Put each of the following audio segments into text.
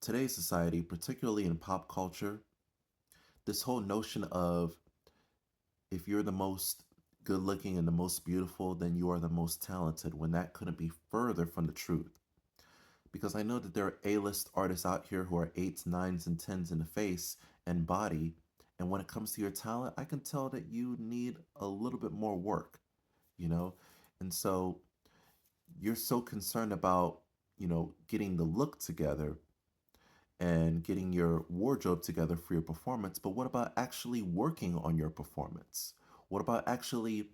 today's society, particularly in pop culture, this whole notion of if you're the most good looking and the most beautiful, then you are the most talented, when that couldn't be further from the truth. Because I know that there are A-list artists out here who are eights, nines, and tens in the face and body. And when it comes to your talent, I can tell that you need a little bit more work, you know? And so you're so concerned about, getting the look together and getting your wardrobe together for your performance, but what about actually working on your performance? What about actually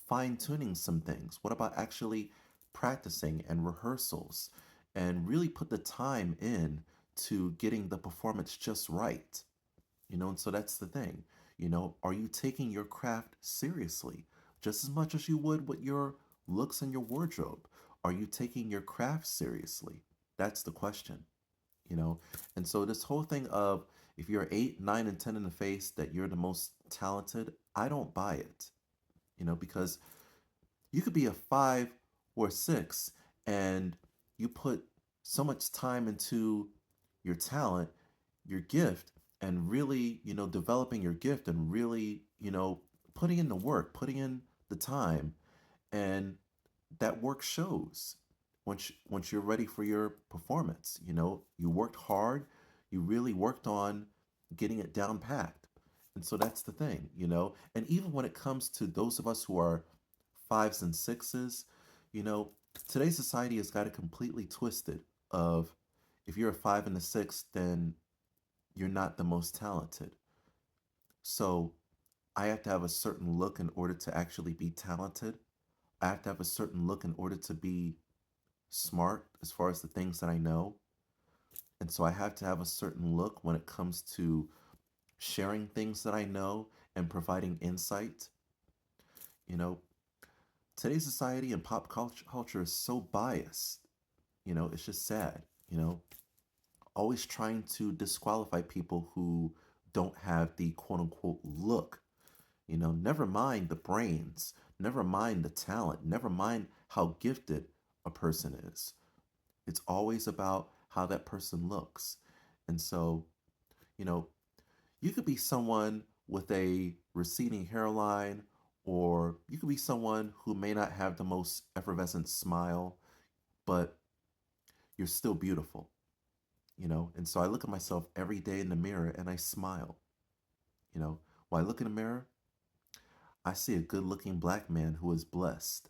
fine tuning some things? What about actually practicing and rehearsals and really put the time in to getting the performance just right? And so that's the thing. Are you taking your craft seriously just as much as you would with your looks and your wardrobe? Are you taking your craft seriously? That's the question you know and so this whole thing of if you're 8, 9, and 10 in the face that you're the most talented, I don't buy it. Because you could be a 5 or 6, and you put so much time into your talent, your gift, and really developing your gift, and really putting in the work, putting in the time, and that work shows once you're ready for your performance. You worked hard, you really worked on getting it down packed. And so that's the thing. And even when it comes to those of us who are fives and sixes, you know today's society has got it completely twisted of if you're a five and a six, then you're not the most talented. So I have to have a certain look in order to actually be talented. I have to have a certain look in order to be smart as far as the things that I know. And so I have to have a certain look when it comes to sharing things that I know and providing insight. You know, today's society and pop culture is so biased. It's just sad. Always trying to disqualify people who don't have the quote unquote look. Never mind the brains, never mind the talent, never mind how gifted a person is. It's always about how that person looks. And so, you know, you could be someone with a receding hairline, or you could be someone who may not have the most effervescent smile, but you're still beautiful. And so I look at myself every day in the mirror and I smile. When I look in the mirror, I see a good looking black man who is blessed.